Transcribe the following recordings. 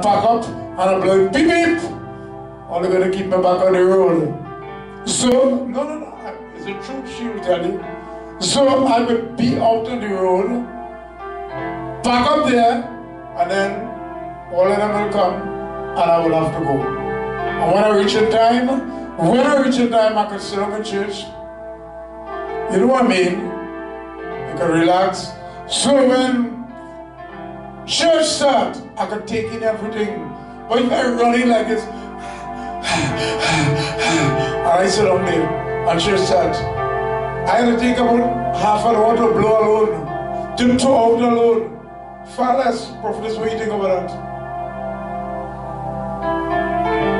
pack up and I'm blowing beep beep. Only going to keep me back on the road. So, no, it's the truth she will tell you. So I would be out on the road, back up there, and then all of them will come and I will have to go. And when I reach in time, I can sit up in church. You know what I mean? You can relax. So when church starts, I can take in everything. But if I run in like this, and I sit down there, and church starts, I had to take about half an hour to blow alone, to toe out alone. Far less. Prophetess, what do you think about that?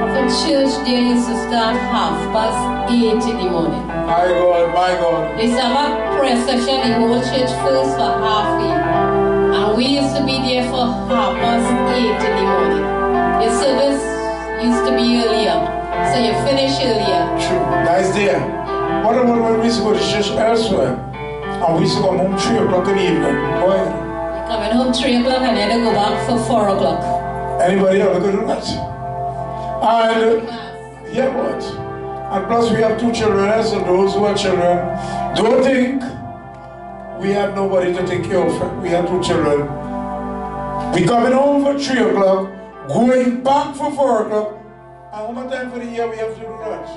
Prophet, church there used to start 8:30 in the morning. My God. They used to have a prayer session in whole church first for half 8. And we used to be there for 8:30 in the morning. Your service used to be earlier, so you finish earlier. True. Nice there. What about when we used to go to church elsewhere? And we used to come home 3 o'clock in the evening? Go ahead. You're coming home 3 o'clock and then go back for 4 o'clock. Anybody else could do that? And yeah, what? And plus we have 2 children, so those who are children, don't think we have nobody to take care of. We have 2 children. We coming home for 3 o'clock, going back for 4 o'clock. And how much time for the year we have to do that?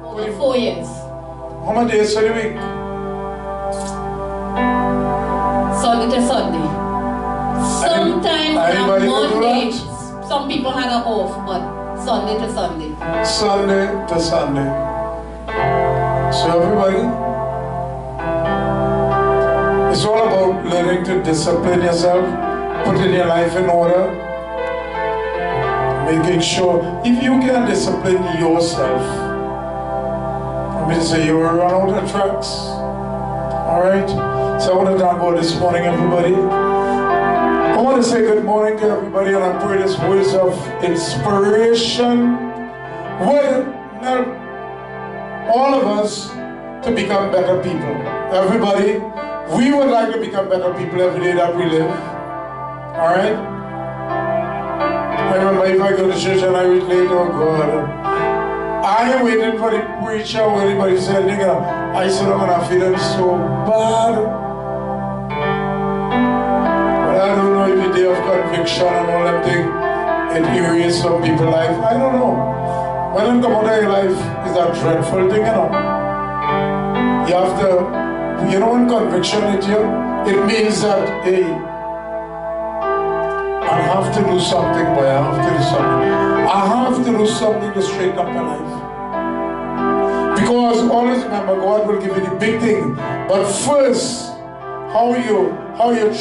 Over 4 years. How many days for the week? Sunday to Sunday. Sometimes on Monday, some people had an off, but Sunday to Sunday. Sunday to Sunday. So everybody, it's all about learning to discipline yourself, putting your life in order, making sure, if you can discipline yourself, I mean, say you will run out of tracks. Alright? So I want to thank God this morning, everybody. I want to say good morning to everybody, and I pray this words of inspiration will help all of us to become better people. Everybody, we would like to become better people every day that we live. Alright? I remember if I go to church and I read late, oh God, I am waiting for the preacher or anybody said anything, I sit down and I'm feeling so bad. But I don't know if the day of conviction and all that thing, it erases some people's life. I don't know. When it comes out of your life, it's a dreadful thing, you know. You have to, you know, when conviction hits you, it means that, hey, I have to do something, boy, I have to do something. I have to do something to straighten up my life. Because always remember, God will give you the big thing. But first, how you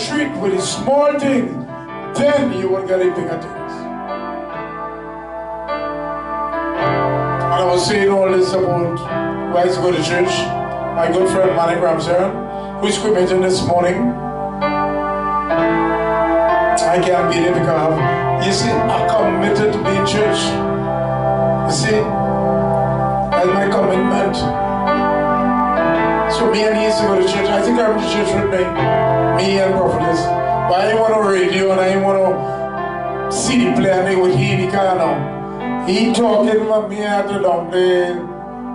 treat with the small thing, then you will get the bigger things. And I was saying all this about why to go to church. My good friend Manny Ramsey, who is cremated this morning. I can't be there because you see, I'm committed to be in church. You see, that's my commitment. So me and he used to go to church. I think I went to church with me and Prophetess. But I didn't want to radio and I didn't want to see the play and they would hear the car now. He talking about me at the down there.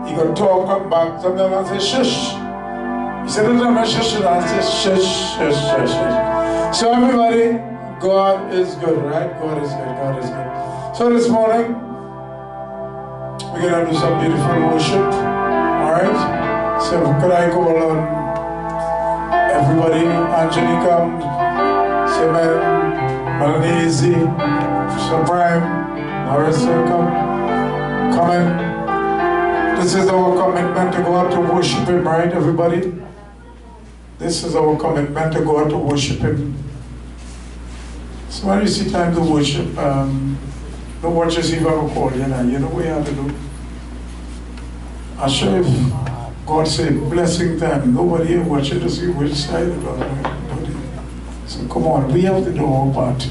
He could talk, come back. Sometimes I say, shush. He said, I'm not shush. And I said, shush, shush, shush, shush. So everybody, God is good, right? God is good, God is good. So this morning, we're going to do some beautiful worship. Alright? So could I call on everybody? Angelica, Sylvan, Melanie, Supreme, Marissa, come in. This is our commitment to go out to worship Him, right, everybody? This is our commitment to go out to worship Him. So when you see time to worship, don't watch us even a call, you know what you have to do. I'm sure if God said blessing time, nobody here watches to see which side of God. So come on, we have to do our part.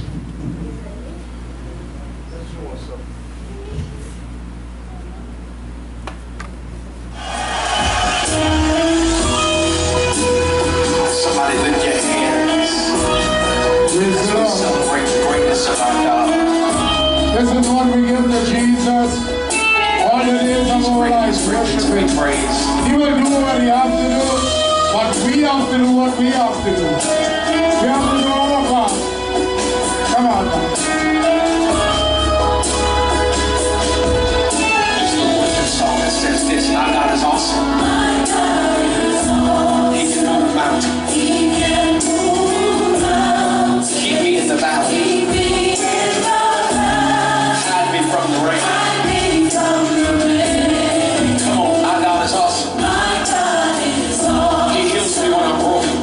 Somebody lift your hands. As we celebrate the greatness of our God. This is what we give to Jesus. All the days of our lives. Praise. He will do what he has to do, but we have to do what we have to do. We have to do our part. Come on now. There's the worship song that says this: our God is awesome. He can move mountains. Keep me in the valley. Hide me from the rain. Come on, our God is awesome. He heals me when I'm broken.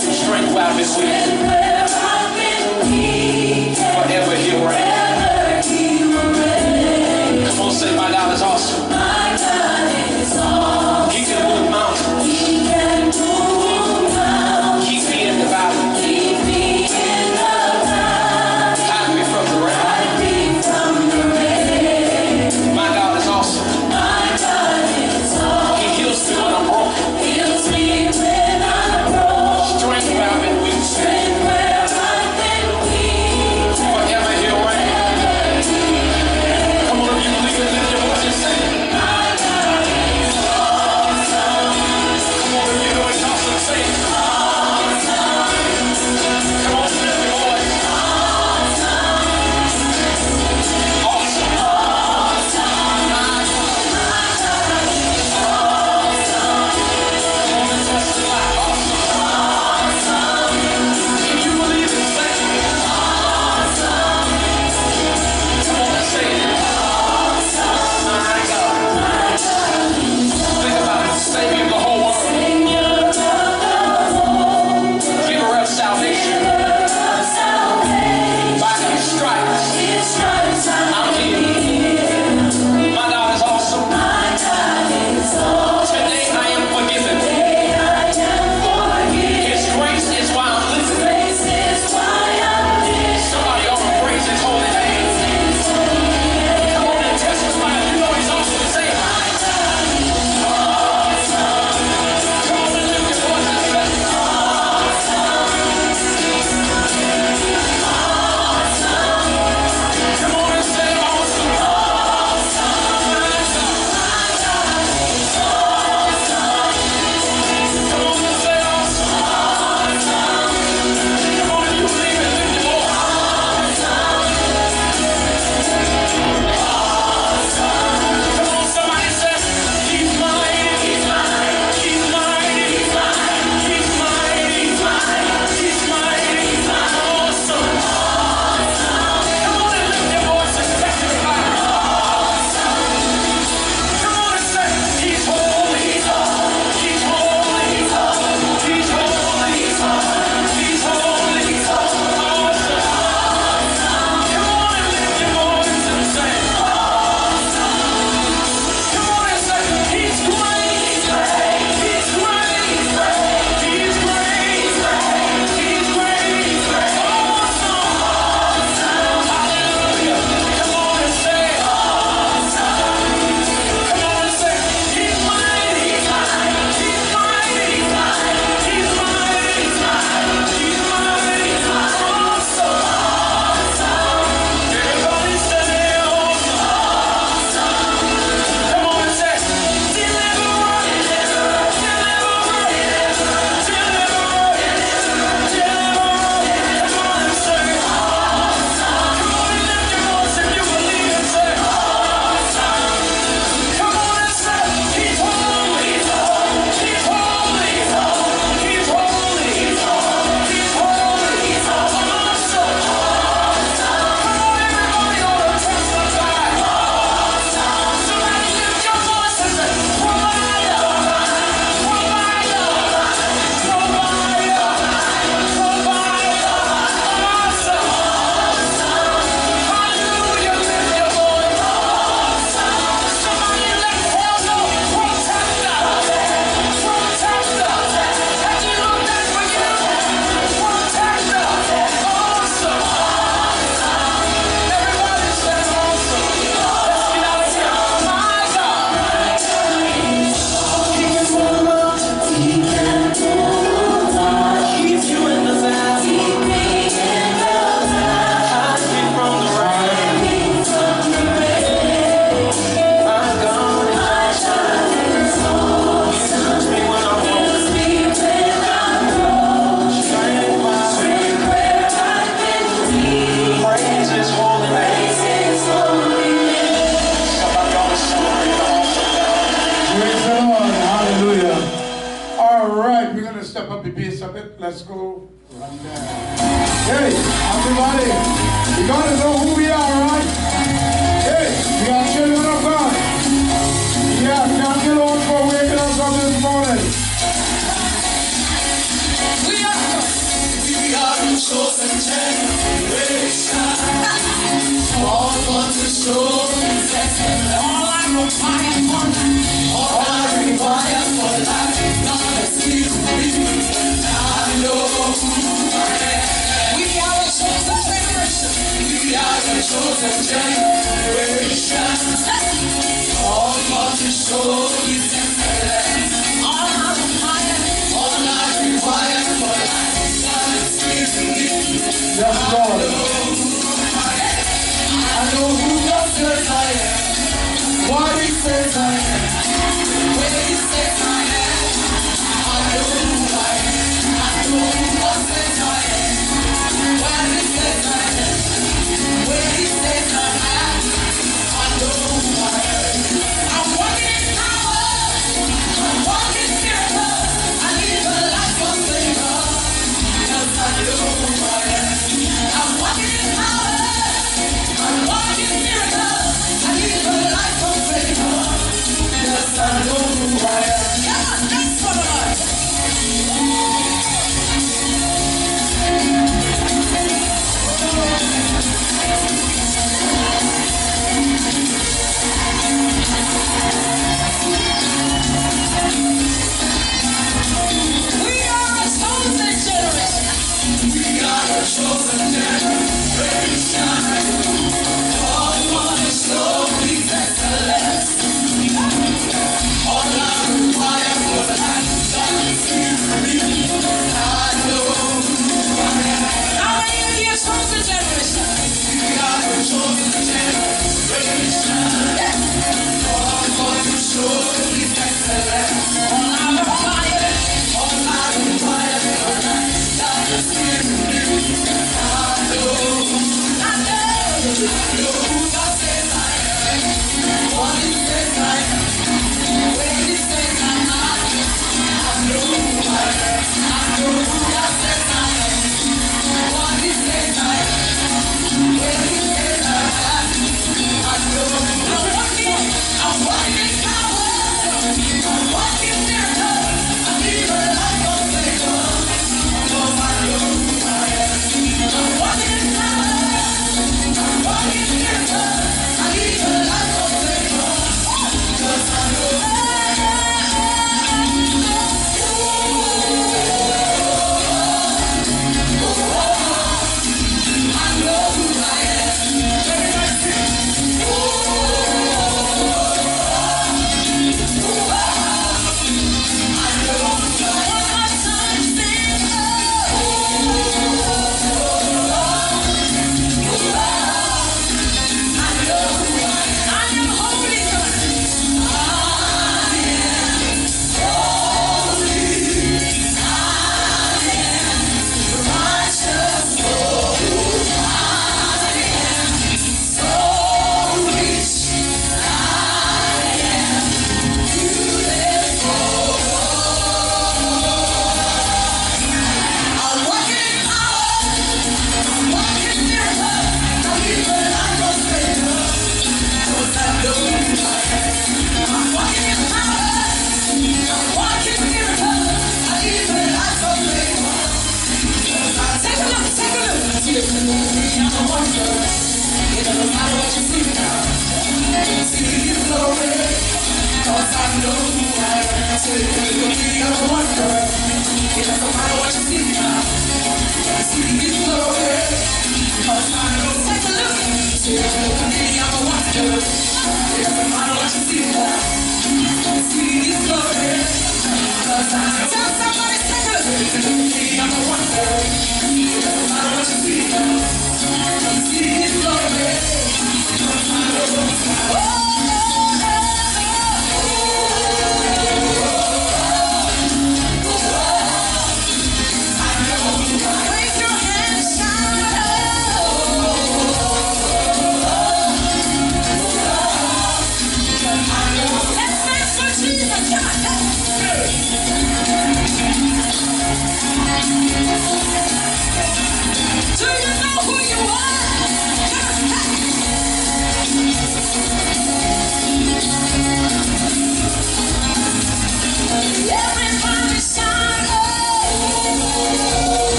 Strength where I've been weak. step up the pace a bit. Let's go run there. Hey, everybody, you gotta know who we are, right? Hey, we are children of God. Yeah, thank you Lord for waking us up this morning. We are the chosen generation. All for to show His excellence. All I require for life, God has given me. I know who I am. We are a chosen generation. We are a chosen generation. All for to show His excellence. All I require for life, God has given me. Yes, Lord. I know who God says I am. What He says I am. Where He says I am. I know who I am. I know who God says I am. Where He says I am. Where He says I am. I know who I am. I'm walking in power. I'm walking in miracles. I live a life of favor. Because I know who I am. I'm walking in power. I'm walking in miracles. I live a life of favor. Yes, I know who I am. Come on, dance for the Lord. We are a chosen generation. We are a chosen generation. All for the show His excellence. All I require for life, God has given me. I know who I am. How many of you are chosen generation? We are a chosen generation. All for the show His excellence. All I require for life, God has given me. I know who God says I am. What He says I am. Where He says I am. I know who I am. I know who God says I am. What He says I am. Where He says I am. I know who I am. I'm walking in power. I'm walking in miracles. I live a life of favor. Because I know who I am. I'm walking in power. I'm walking in miracles. I live a life of favor. Because I know who I know who I am. Everybody sing. I know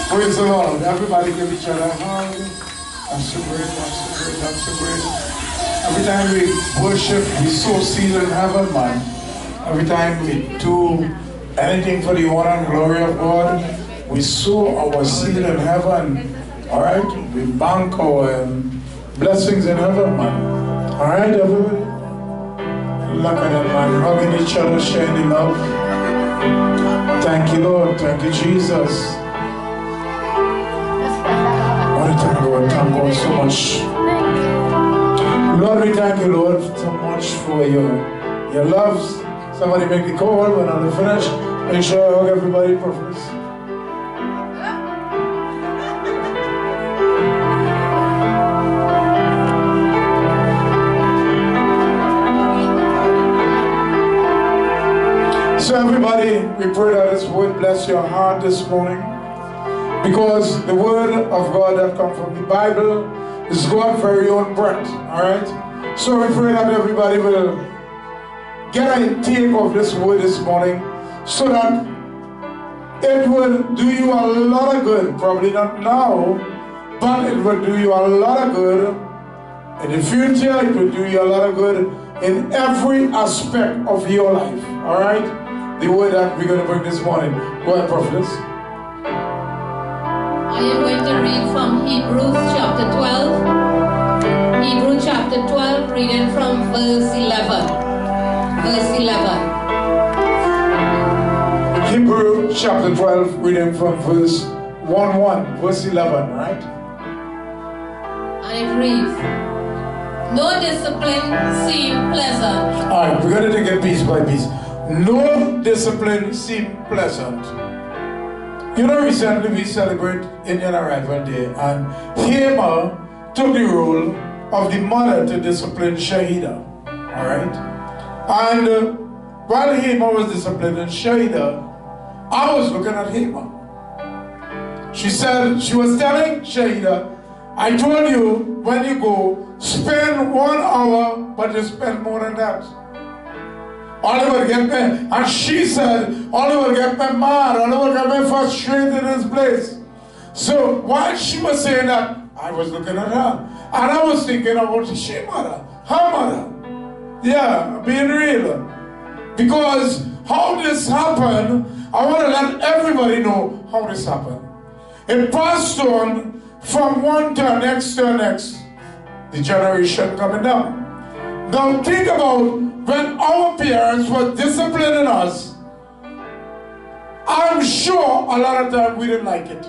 Praise the Lord. Everybody give each other a hug. I'm so great, I'm so great, I'm so great. Every time we worship, we sow seed in heaven, man. Every time we do anything for the honor and glory of God, we sow our seed in heaven. Alright? We bank our blessings in heaven, man. Alright, everybody? Look at that, man. Hugging each other, sharing love. Thank you, Lord. Thank you, Jesus. Thank God so much. Lord, we thank you, Lord, so much for your loves. Somebody make the call when I'm finished. Make sure I hug everybody, Prophetess. So everybody, we pray that this word bless your heart this morning. Because the word of God that comes from the Bible is God's very own breath. Alright? So we pray that everybody will get a take of this word this morning so that it will do you a lot of good. Probably not now, but it will do you a lot of good in the future. It will do you a lot of good in every aspect of your life. Alright? The word that we're going to bring this morning. Go ahead, Prophetess. I am going to read from Hebrews chapter 12. Hebrews chapter 12, reading from verse 11. Verse 11. Hebrews chapter 12, reading from verse 1, verse 11, right? And it reads, no discipline seemed pleasant. Alright, we're going to take it piece by piece. No discipline seemed pleasant. You know, recently we celebrate Indian Arrival Day, and Hema took the role of the mother to discipline Shahida. Alright? And while Hema was disciplining Shahida, I was looking at Hema. She said, she was telling Shahida, I told you when you go, spend 1 hour, but you spend more than that. Oliver get me, and she said, Oliver get me mad, Oliver get me frustrated in this place. So while she was saying that, I was looking at her, and I was thinking about she mother, her mother. Yeah, being real. Because how this happened, I want to let everybody know how this happened. It passed on from one to the next, the generation coming down. Now think about when our parents were disciplining us. I'm sure a lot of times we didn't like it.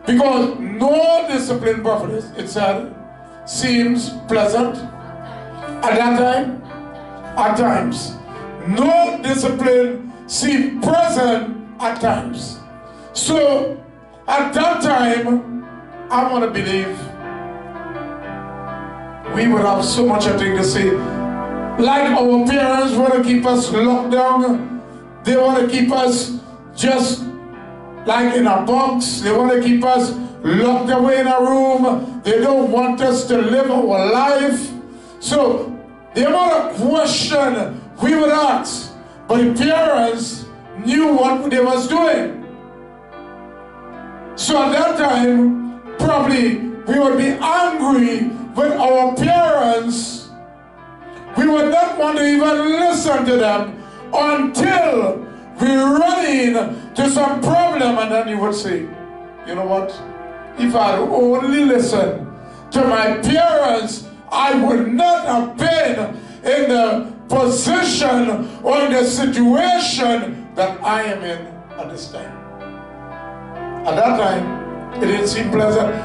Because no discipline, Prophetess, it said, seems pleasant at that time. At times. No discipline seemed present at times. So at that time, I want to believe we would have so much I think to say. Like our parents want to keep us locked down. They want to keep us just like in a box. They want to keep us locked away in a room. They don't want us to live our life. So the amount of question we would ask, but the parents knew what they was doing. So at that time, probably we would be angry with our parents. We would not want to even listen to them until we run into some problem, and then you would say, you know what? If I only listened to my parents, I would not have been in the position or in the situation that I am in at this time. At that time, it didn't seem pleasant.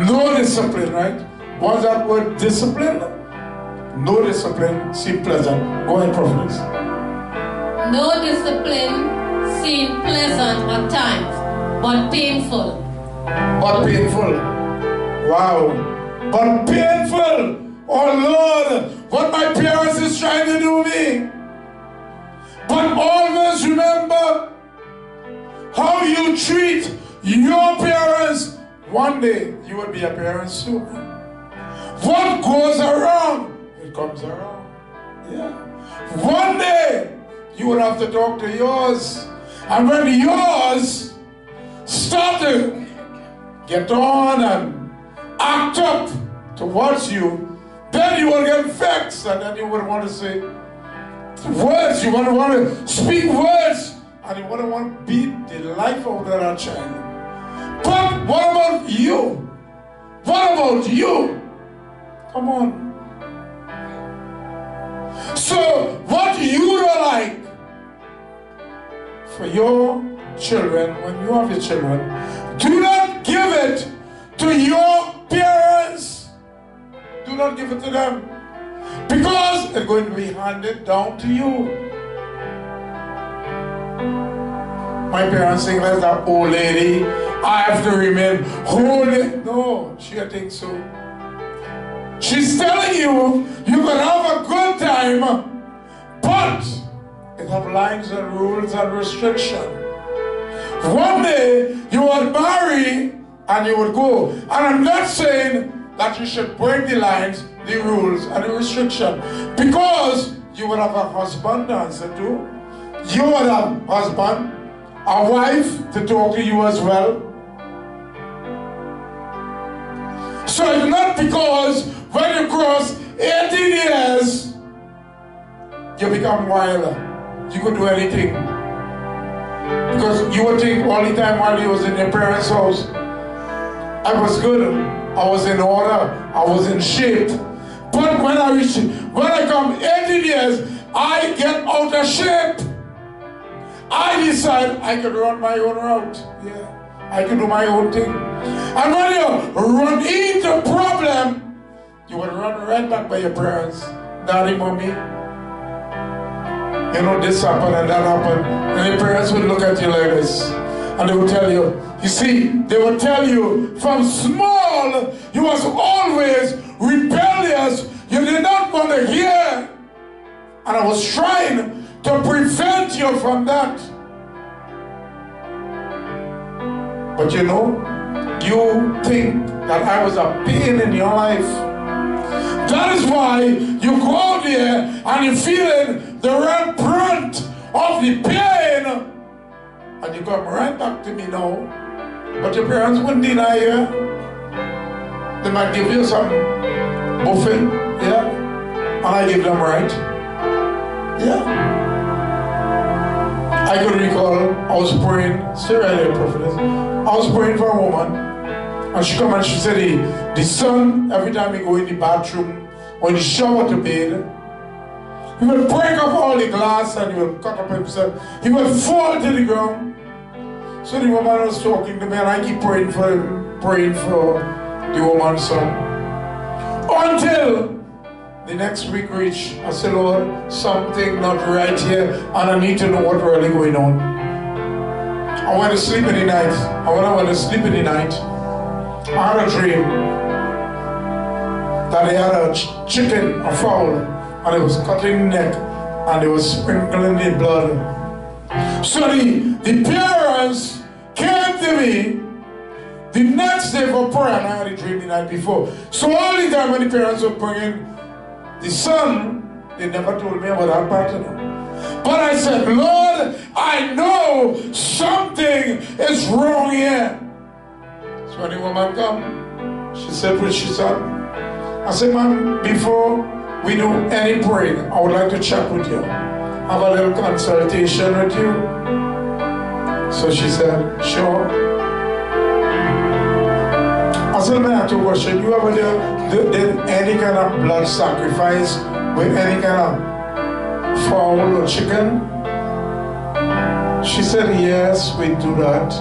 No discipline, right? What's that word, discipline? No discipline seemed pleasant. Go ahead, Prophetess. No discipline seemed pleasant at times, but painful. But painful. Wow. But painful. Oh Lord, what my parents is trying to do me. But always remember how you treat your parents. One day you will be a parent soon. What goes around, it comes around. Yeah. One day you will have to talk to yours. And when yours start to get on and act up towards you, then you will get vexed, and then you would want to say words, you want to speak words, and you want to beat the life out of that child. But what about you? What about you? Come on. So what you don't like for your children, when you have your children, do not give it to your parents. Do not give it to them, because it's going to be handed down to you. My parents think that's that old lady, I have to remain holy. No, she thinks so. She's telling you, you can have a good time, but it have lines and rules and restrictions. One day, you would marry and you would go. And I'm not saying that you should break the lines, the rules, and the restrictions, because you would have a husband to answer to. You would have a husband, a wife to talk to you as well. So it's not because when you cross 18 years, you become wilder. You could do anything. Because you would think all the time while you was in your parents' house, I was good, I was in order, I was in shape. But when I come 18 years, I get out of shape. I decide I could run my own route. Yeah, I could do my own thing. And when you run into a problem, you will run right back by your parents. Daddy, mommy, you know, this happened and that happened. And your parents would look at you like this. And they would tell you, you see, they would tell you from small, you was always rebellious. You did not want to hear. And I was trying to prevent you from that. But you know, you think that I was a pain in your life. That is why you go out there and you're feeling the real brunt of the pain. And you come right back to me now. But your parents wouldn't deny you. They might give you some buffet, yeah? And I give them right. Yeah. I could recall, I was praying, stay right there, Prophetess. I was praying for a woman, and she come and she said, the son, every time he go in the bathroom, or in the shower to bathe, he will break up all the glass and he will cut up himself. He will fall to the ground. So the woman was talking to me, and I keep praying for him, praying for the woman's son. Until the next week reached, I said, Lord, something not right here, and I need to know what's really going on. I went to sleep in the night. When I went to sleep in the night, I had a dream that they had a chicken, a fowl, and it was cutting the neck, and they was sprinkling the blood. So the parents came to me the next day for prayer, and I had a dream the night before. So all the time when the parents were bringing the son, they never told me about that part of it. But I said, Lord, I know something is wrong here. So when the woman come, she said, which she said, I said, ma'am, before we do any praying, I would like to chat with you. Have a little consultation with you. So she said, sure. I said, man, I have to question, you ever did any kind of blood sacrifice with any kind of fowl or chicken? She said, yes, we do that.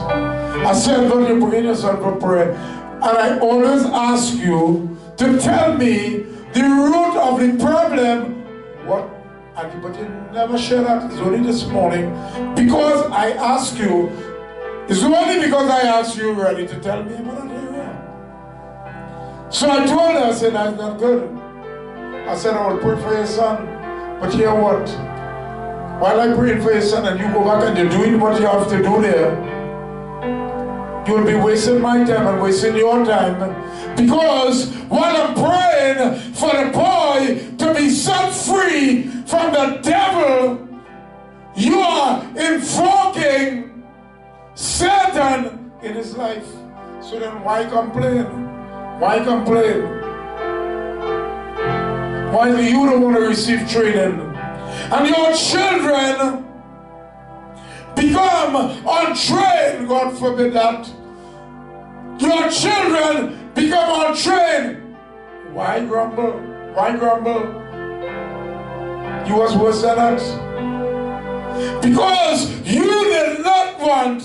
I said, Lord, you bring yourself for prayer. And I always ask you to tell me the root of the problem. What? But you never share that. It's only this morning. Because I ask you, it's only because I asked you ready to tell me about it. So I told her, I said, that's not good. I said, I will pray for your son. But hear what? While I pray for your son and you go back and you're doing what you have to do there, you will be wasting my time and wasting your time. Because while I'm praying for the boy to be set free from the devil, you are invoking Satan in his life. So then why complain? Why complain? Why do you don't want to receive training? And your children become untrained, God forbid that. Your children become untrained. Why grumble? Why grumble? You was worse than that. Because you did not want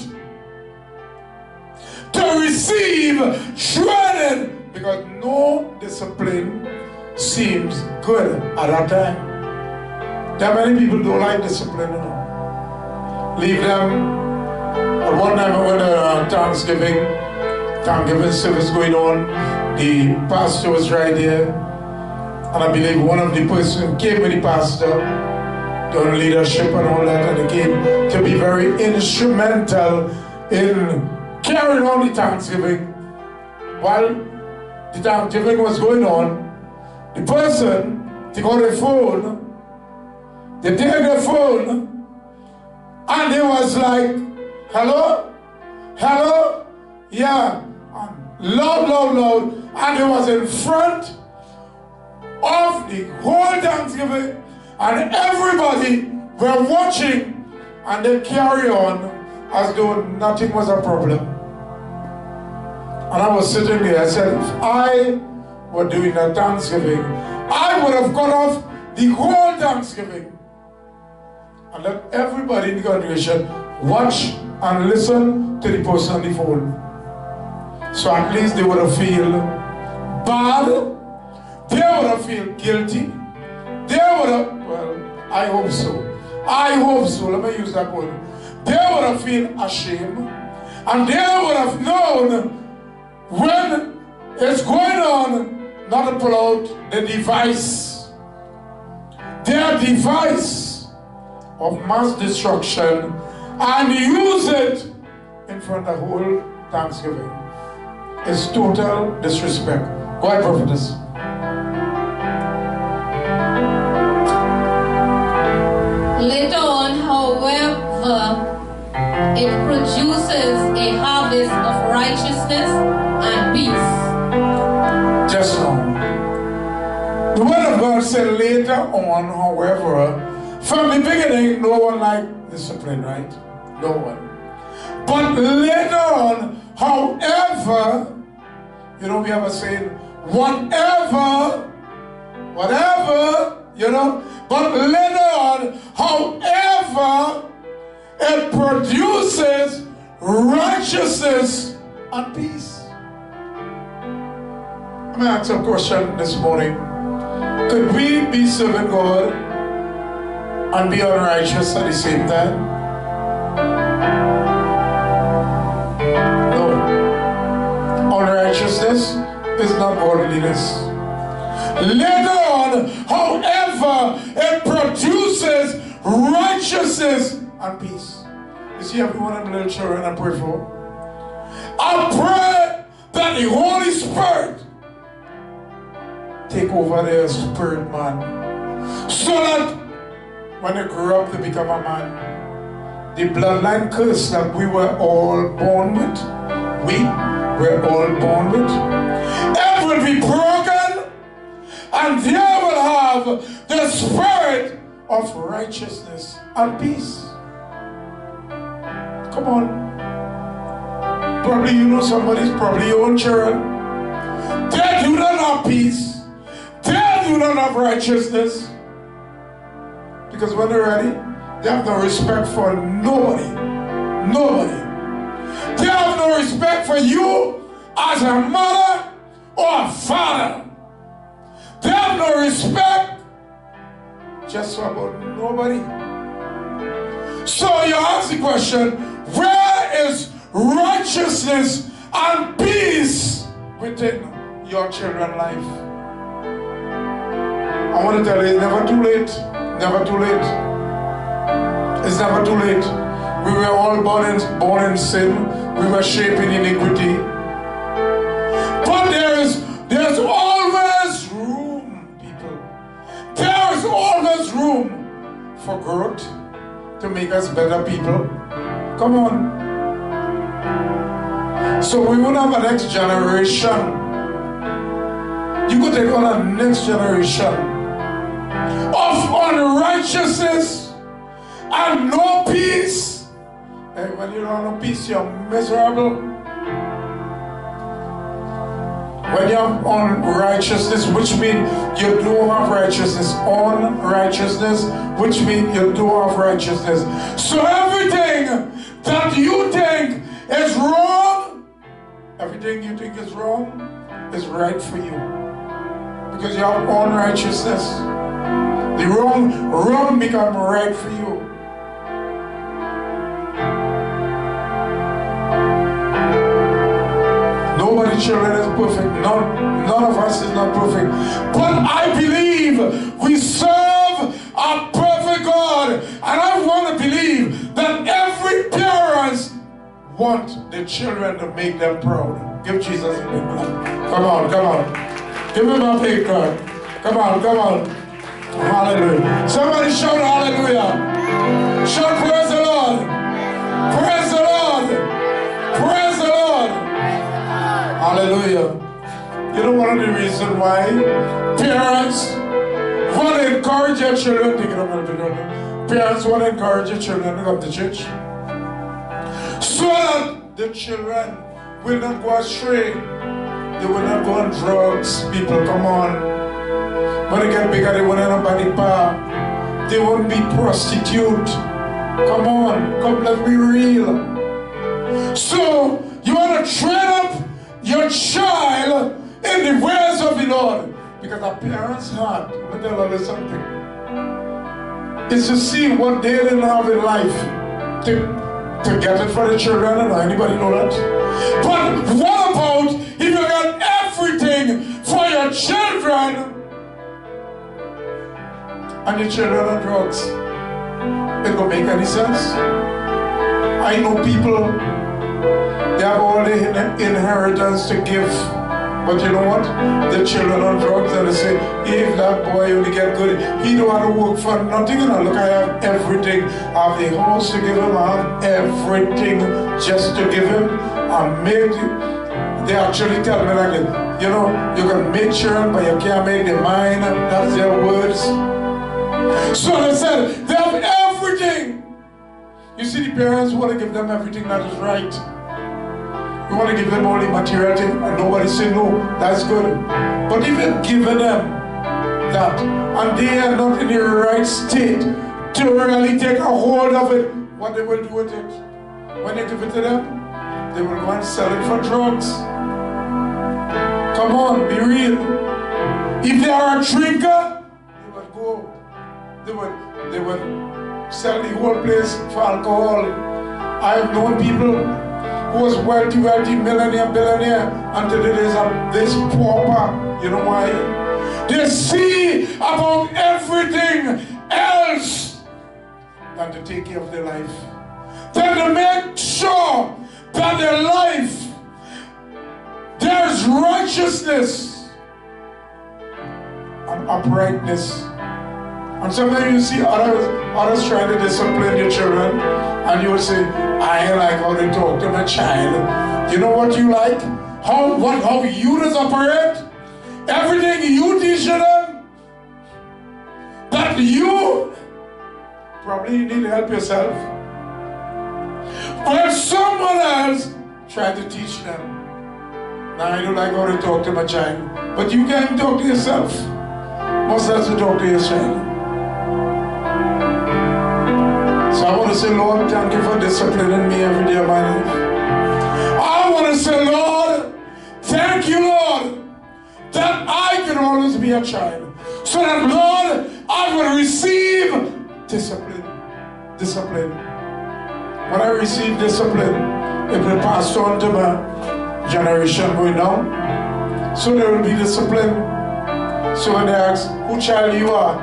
to receive training, because no discipline seems good at that time. There are many people who don't like discipline, you know. Leave them. At one time I went to Thanksgiving service going on. The pastor was right there. And I believe one of the persons came with the pastor, doing leadership and all that, and they came to be very instrumental in carrying on the Thanksgiving. While the Thanksgiving was going on, the person took out their phone, they take their phone, and they was like, hello? Hello? Yeah. Loud, loud, loud. And it was in front of the whole Thanksgiving, and everybody were watching, and they carry on as though nothing was a problem. And I was sitting there, I said, if I were doing a Thanksgiving, I would have cut off the whole Thanksgiving and let everybody in the congregation watch and listen to the person on the phone. So at least they would have feel bad, they would have feel guilty, they would have, well, I hope so. I hope so, let me use that word. They would have feel ashamed, and they would have known when it's going on not to pull out the device, their device of mass destruction, and use it in front of the whole Thanksgiving. It's total disrespect. Go ahead, Prophetess. Later on, however, it produces a harvest of righteousness and peace. Just now. The word of God said later on, however, from the beginning, no one liked discipline, right? No one. But later on, however, you know, we have a saying, whatever, you know, but later on, however, it produces righteousness and peace. I'm going to ask a question this morning. Could we be serving God and be unrighteous at the same time? No. Unrighteousness is not godliness. Later on, however, it produces righteousness and peace. You see everyone in the little children I pray for? I pray that the Holy Spirit take over their spirit, man. So that when they grow up, they become a man. The bloodline curse that we were all born with, it will be broken, and they will have the spirit of righteousness and peace. Come on. Probably you know somebody's, probably your own children. They do not have peace. They do not have righteousness. Because when they're ready, they have no respect for nobody. Nobody. They have no respect for you as a mother or a father. They have no respect just about nobody. So you ask the question, where is righteousness and peace within your children's life? I want to tell you, it's never too late. Never too late. It's never too late. We were all born in sin. We were shaped in iniquity. But there's always room, people. There is always room for growth to make us better people. Come on. So we would have a next generation. You could take on a next generation of unrighteousness and no peace. And when you don't have no peace, you're miserable. When you have unrighteousness, which means you don't have righteousness. Unrighteousness, which means you don't have righteousness. So everything that you think is wrong, everything you think is wrong, is right for you. Because you have unrighteousness. The wrong become right for you. Nobody, children, is perfect. None of us is not perfect. But I believe we serve a perfect God. And I want to believe that every parent wants the children to make them proud. Give Jesus a big clap. Come on, come on. Give him a big clap. Come on, come on. Hallelujah. Somebody shout hallelujah. Shout praise the Lord. Praise the Lord. Praise the Lord. Hallelujah. You know one of the reasons why parents want to encourage their children, parents want to encourage their children to come to church so that the children will not go astray. They will not go on drugs. People, come on. When they get bigger, they won't end up at the bar. They won't be prostitute. Come on, come, let's be real. So you want to train up your child in the ways of the Lord. Because a parent's heart, let me tell you something, is to see what they didn't have in life to get it for the children. And anybody know that? But what about if you got everything for your children and your children on drugs? It don't make any sense. I know people, they have all the inheritance to give, but you know what? The children on drugs, and they say, if that boy only get good, he don't want to work for nothing. And look, I have everything. I have the house to give him, I have everything just to give him. They actually tell me like, you know, you can make children, but you can't make them mine. That's their words. So they said, they have everything. You see, the parents want to give them everything that is right. You want to give them only material thing, and nobody say no, that's good. But if you're giving them that, and they are not in the right state to really take a hold of it, what they will do with it? When you give it to them, they will go and sell it for drugs. Come on, be real. If they are a drinker, they will go. They would sell the whole place for alcohol. I have known people who was wealthy, millionaire, billionaire, until they is this pauper. You know why? They see about everything else than to take care of their life. Then to make sure that their life, there's righteousness and uprightness. And sometimes you see others trying to discipline your children, and you will say, I like how they talk to my child. You know what you like? How you just operate? Everything you teach them, that you probably need to help yourself. But someone else tried to teach them. Now I don't like how they talk to my child, but you can talk to yourself. Most has to talk to your child. So I want to say, Lord, thank you for disciplining me every day of my life. I want to say, Lord, thank you, Lord, that I can always be a child. So that, Lord, I will receive discipline. Discipline. When I receive discipline, it will pass on to my generation going down. So there will be discipline. So when they ask, who child you are?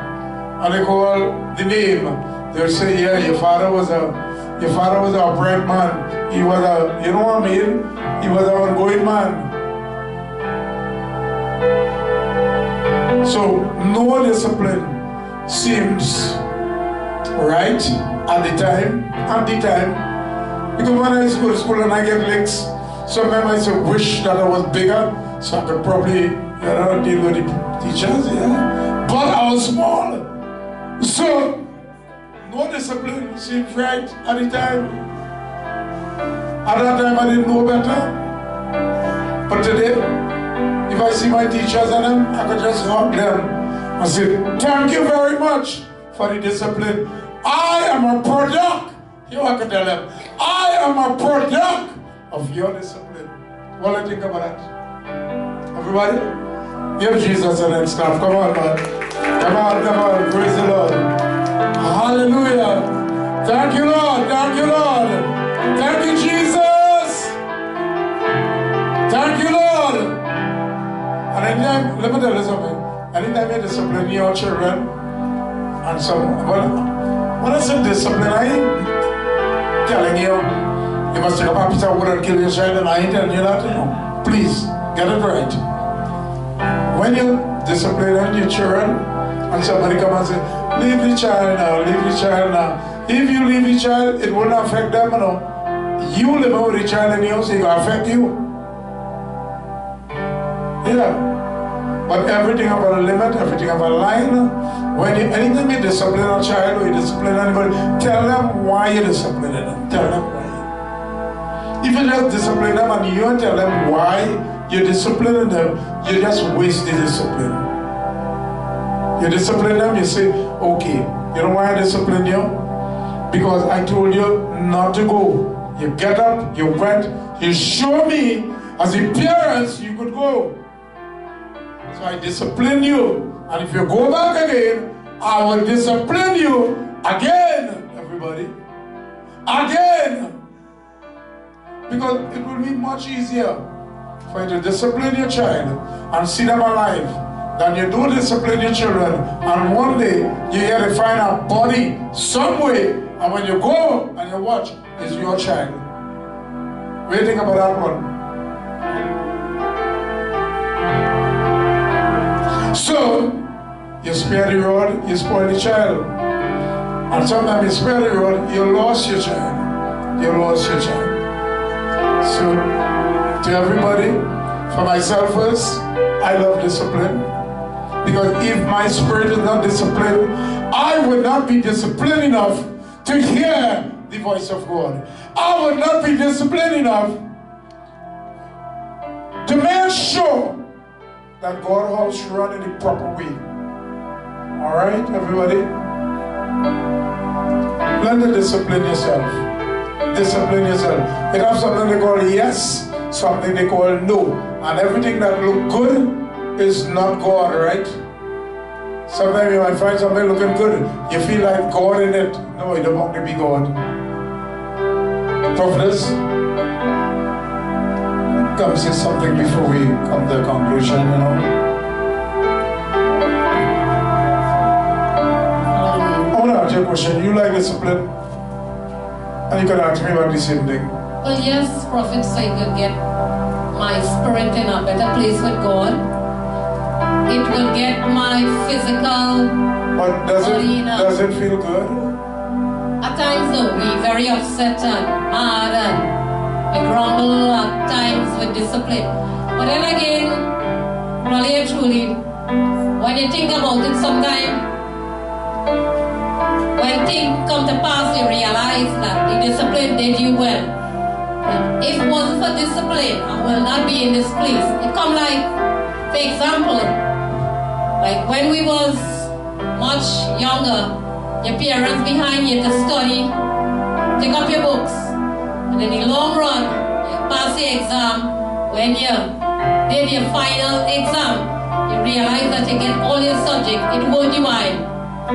And they call the name. They'll say, yeah, your father was a upright man. He was a, you know what I mean? He was an ongoing man. So no discipline seems right at the time. Because when I go to school and I get licks, Sometimes I used to wish that I was bigger, so I could probably, deal with the teachers, yeah. But I was small. So, no discipline seemed right at the time. At that time, I didn't know better. But today, if I see my teachers and them, I could just hug them and say, thank you very much for the discipline. I am a product. I can tell them, I am a product of your discipline. What do you think about that? Everybody? Give Jesus an next clap. Come on, man. Come on, come on. Praise the Lord. Hallelujah. Thank you, Lord. Thank you, Lord. Thank you, Jesus. Thank you, Lord. And anytime, let me tell you something. Anytime you discipline your children, and some, when I say discipline, I ain't telling you must take a piece of wood and kill your child, and I ain't telling you that, Please, get it right. When you discipline your children, and somebody come and say, leave the child now, leave the child now. If you leave the child, it won't affect them, You live with the child in your house, it will affect you. Yeah. But everything have a limit, everything have a line. When you, anytime you discipline a child or you discipline anybody, tell them why you discipline them. Tell them why. If you just discipline them and you don't tell them why you're disciplining them, you just waste the discipline. You discipline them, you say, okay, you know why I discipline you? Because I told you not to go. You get up, you went, you show me as a parent you could go. So I discipline you. And if you go back again, I will discipline you again, everybody. Again. Because it will be much easier for you to discipline your child and see them alive than you do discipline your children. And one day, you hear they find a body some way, and when you go and you watch, it's your child. What do you think about that one? So, you spare the rod, you spoil the child. And sometimes you spare the rod, you lost your child. You lost your child. So, to everybody, for myself first, I love discipline. Because if my spirit is not disciplined, I would not be disciplined enough to hear the voice of God. I would not be disciplined enough to make sure that God's house run in the proper way. Alright, everybody? Learn to discipline yourself. Discipline yourself. It has something they call yes, something they call no. And everything that looks good is not God, right? Sometimes you might find something looking good. You feel like God in it. No, you don't want to be God. Prophetess, come say something before we come to a conclusion, I want to ask you a question. You like discipline? And you can ask me about the same thing. Well, yes, Prophet, so I could get my spirit in a better place with God. It will get my physical But does it feel good? At times, though, we very upset and mad and we grumble at times with discipline. But then again, really and truly, when you think about it sometimes, when things come to pass, you realize that the discipline did you well. If it wasn't for discipline, I will not be in this place. It come like, for example, like when we was much younger, your parents behind you to study, take up your books, and in the long run, you pass the exam. When you did your final exam, you realize that you get all your subjects. It worth the while.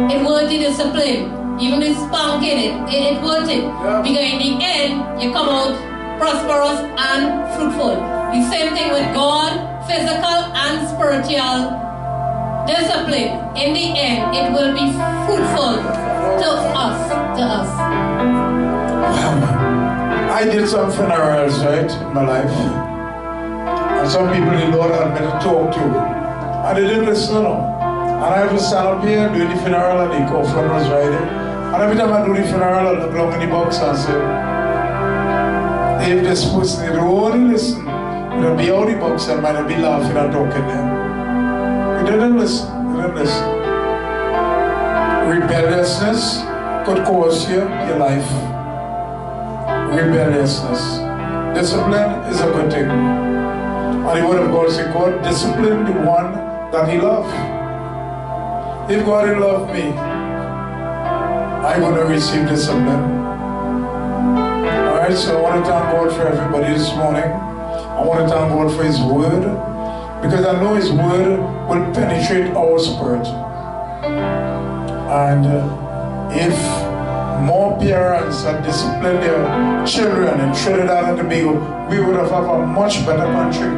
It worth the discipline. Even the spanking, it worth it. Yeah. Because in the end, you come out prosperous and fruitful. The same thing with God, physical and spiritual discipline. In the end, it will be fruitful to us. I did some funerals, right, in my life. And some people the Lord had me to talk to. And they didn't listen, And I have to stand up here doing the funeral and the coffin was riding. And every time I do the funeral, I look along in the box and say, if this person did only listen, it would be out the box and might be laughing and talking them. We didn't listen. We didn't listen. Rebelliousness could cost you your life. Rebelliousness. Discipline is a good thing. And the word of God says, God discipline the one that He loves. If God will love me, I'm going to receive discipline. Alright, so I want to thank God for everybody this morning. I want to thank God for His word, because I know His word will penetrate our spirit. And if more parents had disciplined their children in Trinidad and Tobago, we would have a much better country.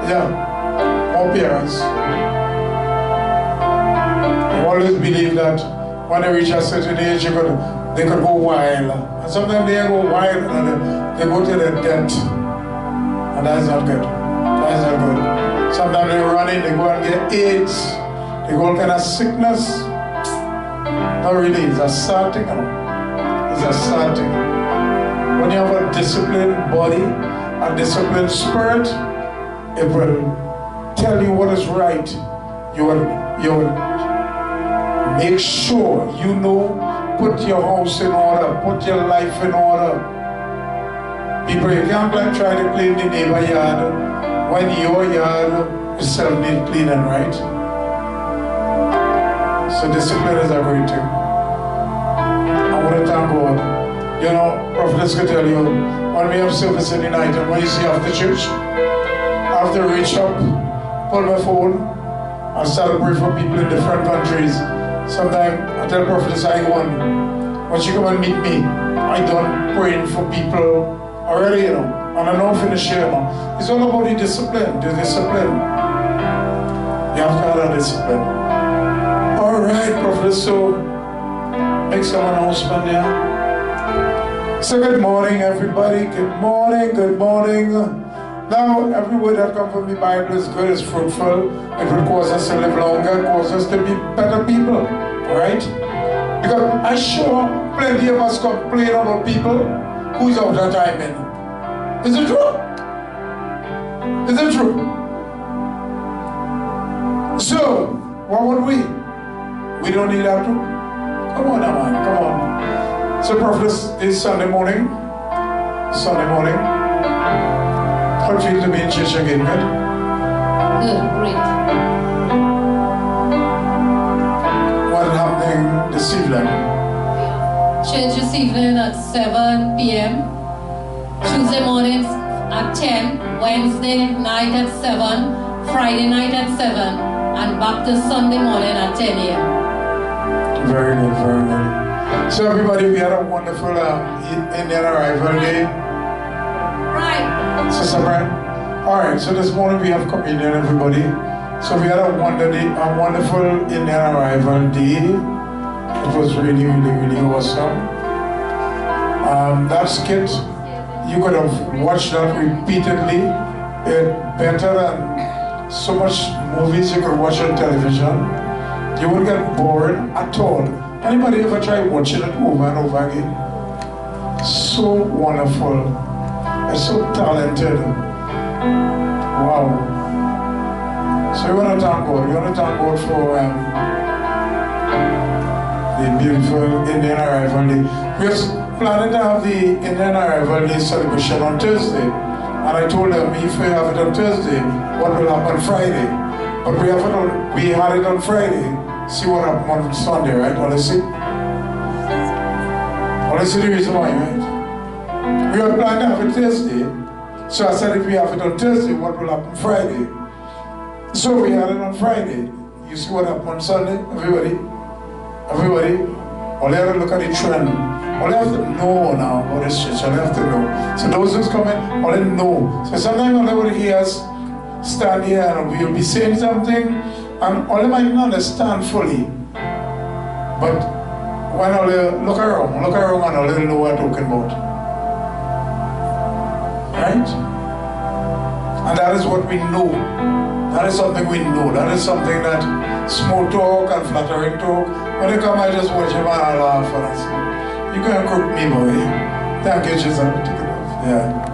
Yeah, more parents. I always believe that when they reach a certain age, they could go wild. And sometimes they go wild and they go to their death. And that is not good. That is not good. Sometimes they run in, they go and get AIDS. They go all kind of sickness. Not really, it's a sad thing, you know. It's a sad thing. When you have a disciplined body, a disciplined spirit, it will tell you what is right. You will make sure you know, put your house in order, put your life in order. People, you can't try to clean the neighbor yard when your yard itself needs cleaning, right? So discipline is a great thing. I want to thank God. You know, Prophetess could tell you, when we have service in the night and when you see after church, I have to reach up, pull my phone, and start to pray for people in different countries. Sometimes I tell Prophetess I go on, when she come and meet me, I done praying for people already, you know, and I know finish here, you know. It's all about the discipline, the discipline. You have to have that discipline. Alright, Prophetess, so make some announcement here. So good morning, everybody. Good morning, good morning. Now, every word that comes from the Bible is good, is fruitful. It will cause us to live longer, cause us to be better people. Alright? Because I'm sure plenty of us complain about people who's out of time in. Is it true? Is it true? So, what would we? We don't need that too. Come on now, man, come on. So, Prophetess, is Sunday morning. Sunday morning. How do you feel to be in church again, good? Good, great. What happening this evening? Church this evening at 7 p.m. Tuesday mornings at 10. Wednesday night at 7. Friday night at 7. And back to Sunday morning at 10 a.m. Very good, very good. So everybody, we had a wonderful Indian arrival day. Right. Sister Brand? Alright, so this morning we have communion, everybody. So we had a wonderful Indian arrival day. It was really, really, really awesome. That skit, you could have watched that repeatedly. It better than so much movies you could watch on television. You won't get bored at all. Anybody ever try watching it over and over again? So wonderful. And so talented. Wow. So we want to thank God. We want to thank God for the beautiful Indian Arrival Day. We are planning to have the Indian Arrival Day celebration on Thursday. And I told them, if we have it on Thursday, what will happen Friday? But we had it on Friday. See what happened on Sunday, right? Let's see. Let's see the reason why, right? We were planning to have it Thursday. So I said, if we have it on Thursday, what will happen Friday? So we had it on Friday. You see what happened on Sunday? Everybody? All you have to look at the trend. All you have to know now about this church. All you have to know. So those who's coming, all you know. So sometimes all everybody hear us stand here and we'll be saying something, and all you might not understand fully. But when all you look around and all you know what I'm talking about. Right? And that is what we know. That is something we know. That is something that small talk and flattering talk. When they come, I just watch him and I laugh and I say, you can't cook me, boy. Thank you, Jesus. Take it off. Yeah.